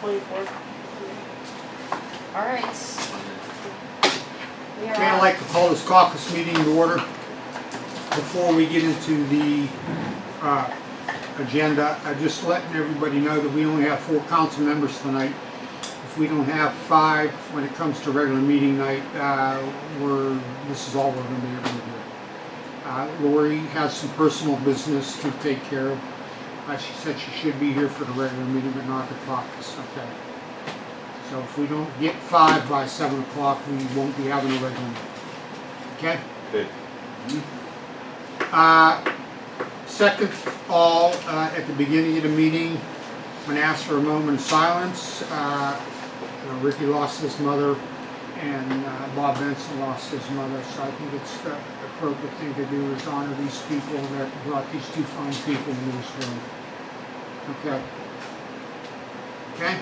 24th. All right. We are Okay, I'd like to call this caucus meeting to order. Before we get into the agenda, I'm just letting everybody know that we only have 4 council members tonight. If we don't have 5 when it comes to regular meeting night, this is all we're going to be able to do. Lori has some personal business to take care of. She said she should be here for the regular meeting, but not the caucus. Okay. So if we don't get 5 by 7 o'clock, we won't be having a regular meeting. Okay? Good. Second, at the beginning of the meeting, I'm going to ask for a moment of silence. Ricky lost his mother, and Bob Benson lost his mother, so I think it's the appropriate thing to do is honor these people that brought these 2 fine people into this room. Okay. Okay?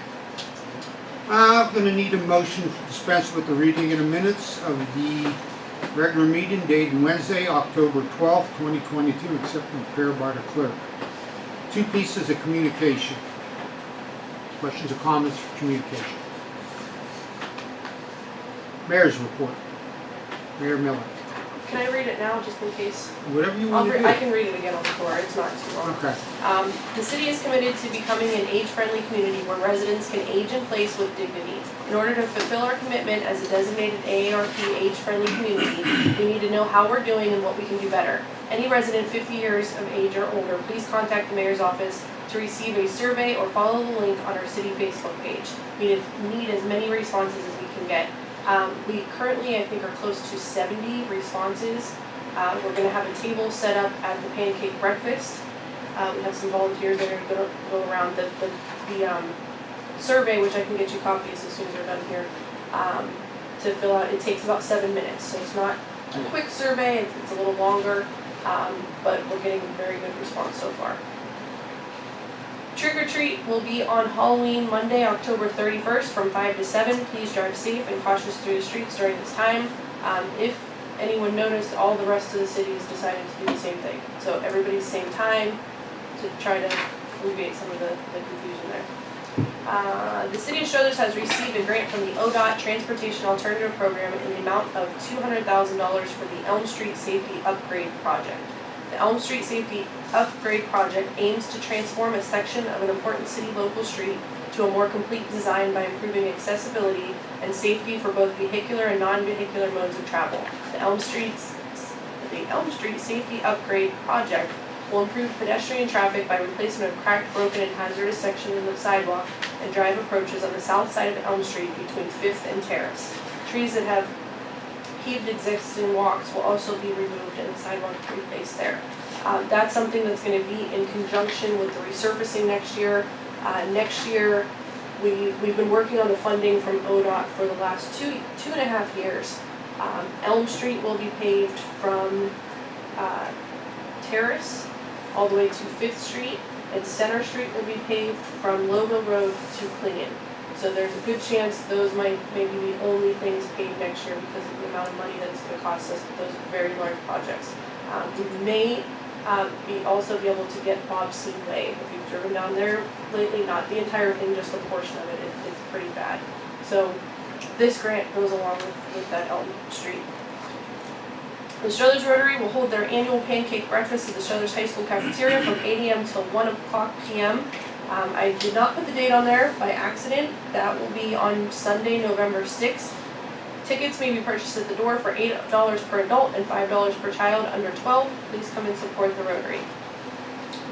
I'm going to need a motion to dispense with the reading of the minutes of the regular meeting dated Wednesday, October 12th, 2022, except when prepared by the clerk. 2 pieces of communication. Questions or comments for communication? Mayor's report. Mayor Miller. Can I read it now, just in case? Whatever you want to do. I can read it again on the floor. It's not too long. Okay. The city is committed to becoming an age-friendly community where residents can age in place with dignity. In order to fulfill our commitment as a designated AARP age-friendly community, we need to know how we're doing and what we can do better. Any resident 50 years of age or older, please contact the mayor's office to receive a survey or follow the link on our city Facebook page. We need as many responses as we can get. We currently, I think, are close to 70 responses. We're going to have a table set up at the pancake breakfast. We have some volunteers that are going to go around the survey, which I can get you copies as soon as we're done here, to fill out. It takes about 7 minutes, so it's not a quick survey. It's a little longer, but we're getting very good response so far. Trick or treat will be on Halloween, Monday, October 31st from 5 to 7. Please drive safe and cautious through the streets during this time. If anyone noticed, all the rest of the city has decided to do the same thing. So everybody's same time to try to alleviate some of the confusion there. The city of Struthers has received a grant from the ODOT Transportation Alternative Program in the amount of $200,000 for the Elm Street Safety Upgrade Project. The Elm Street Safety Upgrade Project aims to transform a section of an important city local street to a more complete design by improving accessibility and safety for both vehicular and non-vehicular modes of travel. The Elm Street Safety Upgrade Project will improve pedestrian traffic by replacement of cracked, broken, and hazardous sections of the sidewalk and drive approaches on the south side of Elm Street between 5th and Terrace. Trees that have paved existing walks will also be removed and the sidewalk replaced there. That's something that's going to be in conjunction with the resurfacing next year. Next year, we've been working on the funding from ODOT for the last two and a half years. Elm Street will be paved from Terrace all the way to 5th Street, and Center Street will be paved from Lowville Road to Clingan. So there's a good chance those might maybe be the only things paid next year because of the amount of money that it's going to cost us with those very large projects. We may also be able to get Bobsey Way. If you've driven down there lately, not the entire thing, just a portion of it, it's pretty bad. So this grant goes along with that Elm Street. The Struthers Rotary will hold their annual pancake breakfast at the Struthers High School cafeteria from 8 a.m. till 1 o'clock p.m. I did not put the date on there by accident. That will be on Sunday, November 6th. Tickets may be purchased at the door for $8 per adult and $5 per child under 12. Please come and support the Rotary.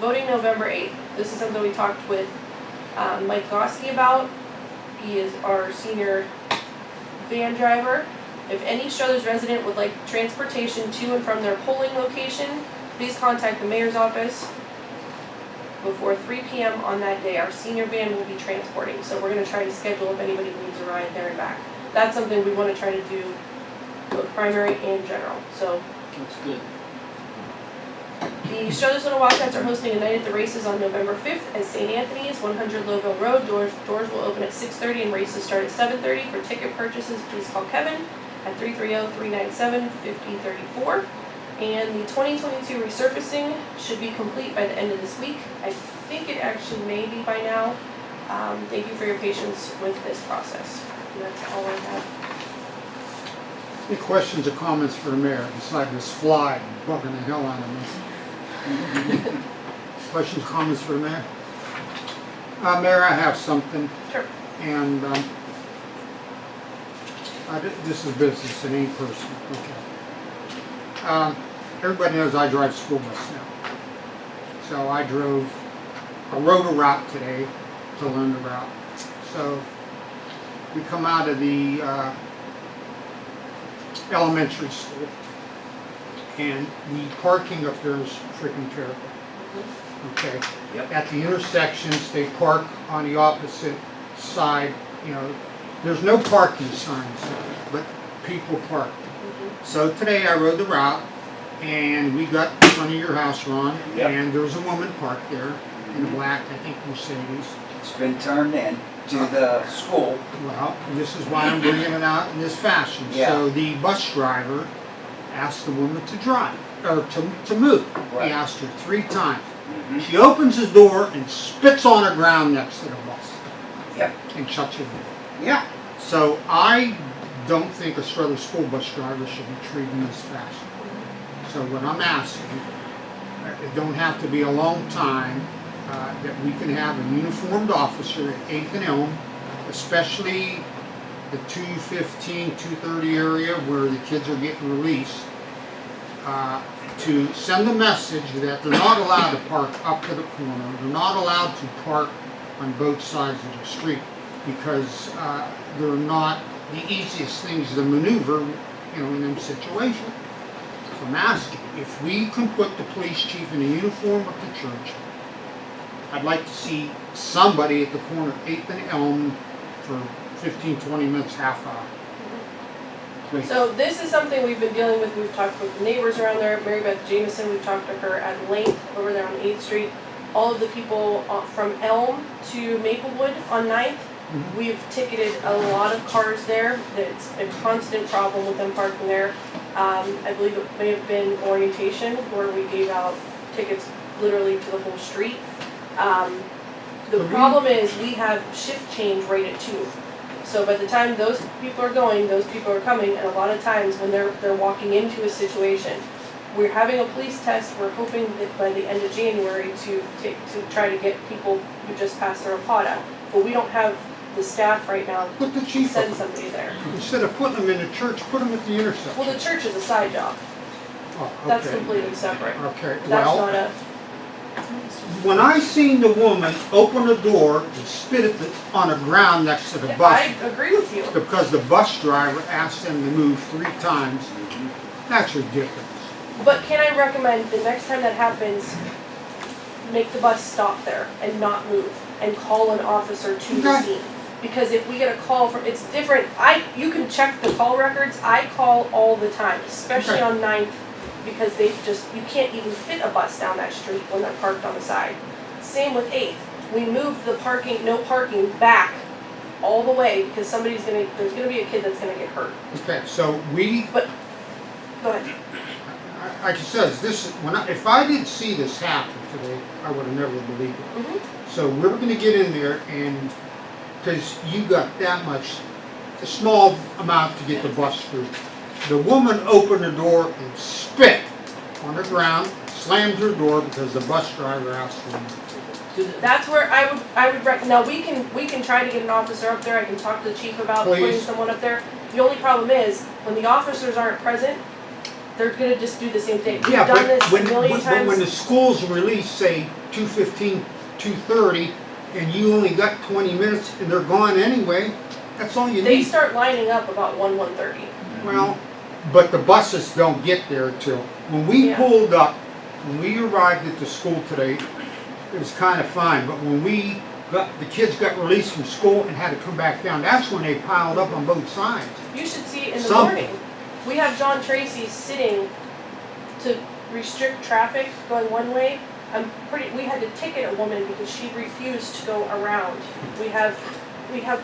Voting November 8th. This is something we talked with Mike Goski about. He is our senior van driver. If any Struthers resident would like transportation to and from their polling location, please contact the mayor's office before 3 p.m. on that day. Our senior van will be transporting, so we're going to try to schedule if anybody needs a ride there and back. That's something we want to try to do both primary and general. So that's good. The Struthers Little Wildcats are hosting a night at the races on November 5th at St. Anthony's, 100 Lowville Road. Doors will open at 6:30 and races start at 7:30. For ticket purchases, please call Kevin at 330-397-5034. And the 2022 resurfacing should be complete by the end of this week. I think it actually may be by now. Thank you for your patience with this process. And that's all I have. Any questions or comments for the mayor besides this fly bugging the hell out of me? Questions, comments for the mayor? Mayor, I have something, Sure. and this is business, it ain't personal. Okay. Everybody knows I drive school bus now. So I rode a route today to learn the route. So we come out of the elementary school, and the parking up there is freaking terrible. Okay. Yep. At the intersections, they park on the opposite side. You know, there's no parking signs, but people park. So today I rode the route, and we got in front of your house, Ron, Yep. and there was a woman parked there in a black, I think, Mercedes. It's been turned in to the school. Well, this is why I'm bringing it out in this fashion. Yeah. So the bus driver asked the woman to drive, or to move. Right. He asked her 3 times. Mhm. She opens the door and spits on the ground next to the bus. Yep. And shuts her door. Yeah. So I don't think a Struthers school bus driver should be treated in this fashion. So what I'm asking, it don't have to be a long time, that we can have a uniformed officer at 8th and Elm, especially the 2:15, 2:30 area where the kids are getting released, to send a message that they're not allowed to park up to the corner, they're not allowed to park on both sides of the street, because they're not the easiest things to maneuver, you know, in them situations. So I'm asking, if we can put the police chief in the uniform of the church, I'd like to see somebody at the corner of 8th and Elm for 15, 20 minutes, half hour. Great. So this is something we've been dealing with. We've talked with the neighbors around there. Mary Beth Jameson, we've talked to her at length over there on 8th Street. All of the people from Elm to Maplewood on 9th, we've ticketed a lot of cars there. It's a constant problem with them parking there. I believe it may have been orientation where we gave out tickets literally to the whole street. The problem is we have shift change right at 2. So by the time those people are going, those people are coming, and a lot of times when they're walking into a situation, we're having a police test. We're hoping that by the end of January to try to get people who just passed their APATA, but we don't have the staff right now Put the to chief send up. somebody there. Instead of putting them in the church, put them at the intersection. Well, the church is a side job. Oh, That's okay. completely separate. Okay, That's well, not a. when I seen the woman open the door and spit on the ground next to the bus, I agree with you. because the bus driver asked them to move 3 times, that's ridiculous. But can I recommend the next time that happens, make the bus stop there and not move and call an officer to the Okay. scene? Because if we get a call from, it's different. You can check the call records. I call all the time, especially Okay. on 9th, because you can't even fit a bus down that street when they're parked on the side. Same with 8th. We moved the no parking back all the way because there's gonna be a kid that's gonna get hurt. Okay, so Go ahead. like I said, if I didn't see this happen today, I would have never believed it. Mhm. So we're gonna get in there, and, because you got that much, a small amount to get the bus through. The woman opened the door and spit on the ground, slammed her door because the bus driver asked her to. That's where I would now we can try to get an officer up there. I can talk to the chief about putting Please. someone up there. The only problem is when the officers aren't present, they're gonna just do the same thing. We've Yeah, done but this when, a million but when the times. school's released, say 2:15, 2:30, and you only got 20 minutes and they're gone anyway, that's all you They need. start lining up about 1:30. Well, but the buses don't get there till, when we Yeah. pulled up, when we arrived at the school today, it was kind of fine, but when the kids got released from school and had to come back down, that's when they piled up on both sides. You should see it in the Some- morning. We have John Tracy sitting to restrict traffic going one way. We had to ticket a woman because she refused to go around. We have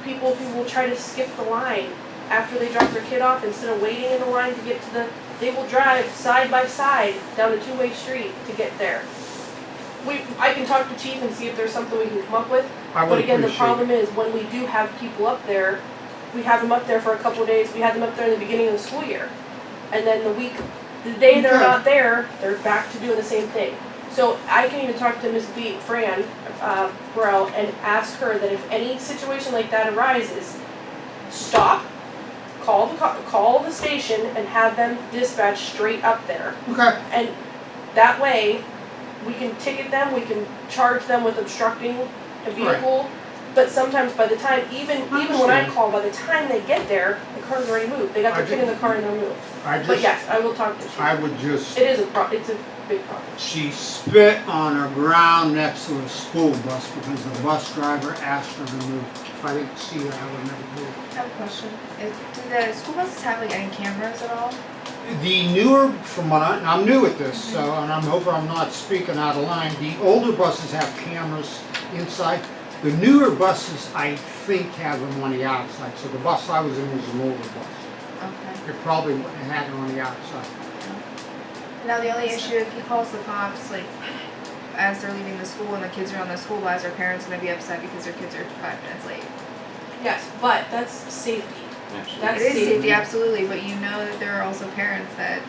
people who will try to skip the line after they drop their kid off. Instead of waiting in the line to get to they will drive side by side down a 2-way street to get there. I can talk to chief and see if there's something we can come up with. I would But again, the appreciate problem it. is when we do have people up there, we have them up there for a couple of days. We had them up there in the beginning of the school year. And then the day they're Okay. not there, they're back to doing the same thing. So I can even talk to Ms. Fran Burrell and ask her that if any situation like that arises, stop, call the station and have them dispatch straight up there. Okay, And that way, we can ticket them, we can charge them with obstructing a vehicle. But sometimes by the time, even when I understand. call, by the time they get there, the car's already moved. They got their kid in the car and they're moved. But yes, I will talk to I you. would just, It is it's a big problem. she spit on the ground next to a school bus because the bus driver asked her to move. If I didn't see that, I would never move. I have a question. Do the school buses have like any cameras at all? The newer, from what I'm new at this, so, and I'm hoping I'm not speaking out of line, the older buses have cameras inside. The newer buses, I think, have them on the outside. So the bus I was in was an older bus. Okay. It probably wouldn't have had it on the outside. Now the only issue, if he calls the cops, like, as they're leaving the school and the kids are on the school bus, their parents are gonna be upset because their kids are 5 minutes late. Yes, but that's safety. That's It is safety. safety, absolutely, but you know that there are also parents that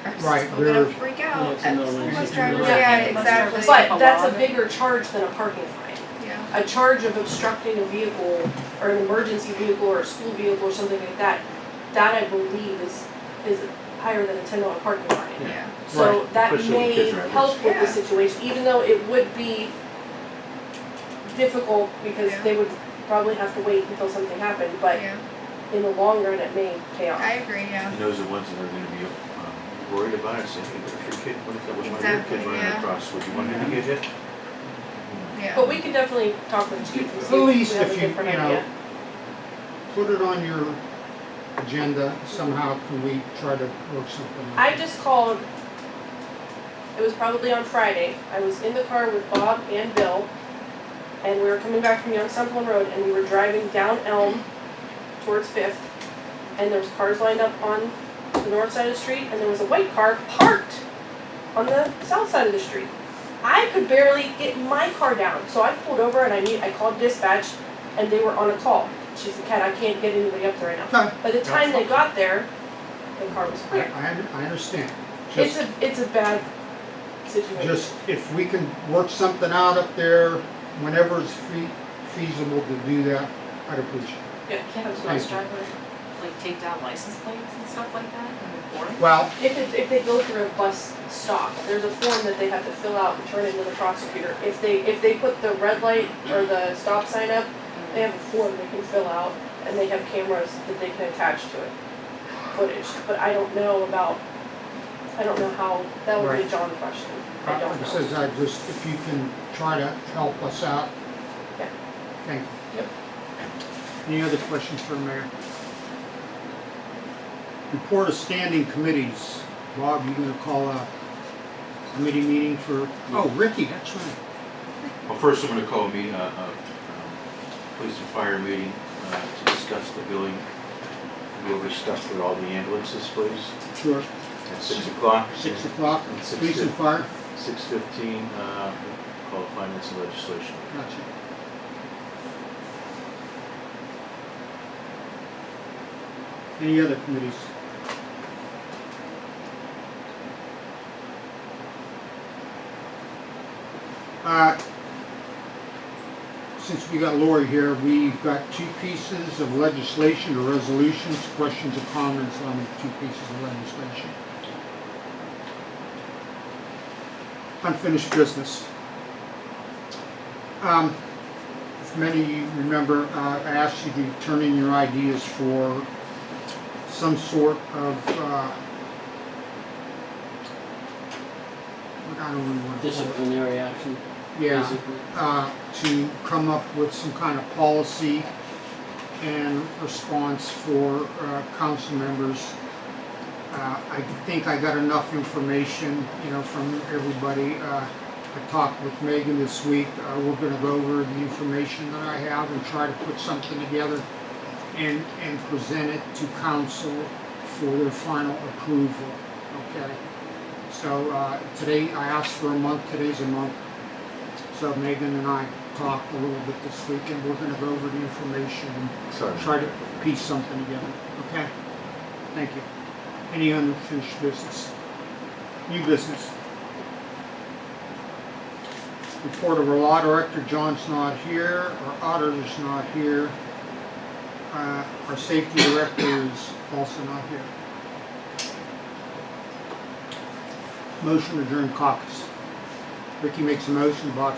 are Right, still gonna they're- freak Yeah, out it's at another school one. bus It's drivers. another Yeah, one. exactly. But that's a bigger charge than a parking fine. Yeah. A charge of obstructing a vehicle or an emergency vehicle or a school vehicle or something like that, that I believe is higher than a $10 parking fine. Yeah. So Right. that Especially with may kids driving. help with the Yeah. situation, even though it would be difficult because Yeah. they would probably have to wait until something happened, but Yeah, in the long run, it may pay off. I agree, yeah. And those are the ones that are gonna be worried about it, saying, hey, but if your kid, what if that was one of your Exactly, kids running yeah. across, would you want him to get hit? Yeah. But we could definitely talk with Chief and see At if least we have a if you, different you know, idea. put it on your agenda somehow. Can we try to work something out? I just called, it was probably on Friday. I was in the car with Bob and Bill, and we were coming back from Young Semplin Road, and we were driving down Elm towards Fifth, and there was cars lined up on the north side of the street, and there was a white car parked on the south side of the street. I could barely get my car down, so I pulled over and I called dispatch, and they were on a call. She said, Kat, I can't get anybody up there right now. Okay, By the time they got there, the car was clear. I understand. It's a bad situation. Just if we can work something out up there, whenever it's feasible to do that, I'd appreciate it. Can't a Thank bus you. driver like take down license plates and stuff like that and report them? Well, If they go through a bus stop, there's a form that they have to fill out and turn into the prosecutor. If they put the red light or the stop sign up, they have a form they can fill out, and they have cameras that they can attach to it, footage. But I don't know how, that would be a Right. John question. I like don't I know. says, if you can try to help us out. Yeah. Thank you. Yep. Any other questions for the mayor? Report of standing committees. Bob, you gonna call a committee meeting for, oh, Ricky, that's right. Well, first I'm gonna call a meeting, police and fire meeting, to discuss the billing, go over stuff for all the ambulances, please, Sure. at 6 o'clock. 6 o'clock, And police and fire. 6:15, call finance and legislation. Gotcha. Any other committees? Since we got Lori here, we've got 2 pieces of legislation or resolutions, questions or comments on the 2 pieces of legislation. Unfinished business. If many of you remember, I asked you to turn in your ideas for some sort of, I don't really want to. Disciplinary action, Yeah, basically. to come up with some kind of policy and response for council members. I think I got enough information, from everybody. I talked with Megan this week. We're going to go over the information that I have and try to put something together and present it to council for their final approval. Okay. So today I asked for a month. Today's a month. So Megan and I talked a little bit this week, and we're gonna go over the information and Sorry. try to piece something together, okay? Thank you. Any unfinished business? New business? Report of our law director, John's not here, our auditor's not here, our safety director is also not here. Motion to adjourn caucus. Ricky makes a motion, Bob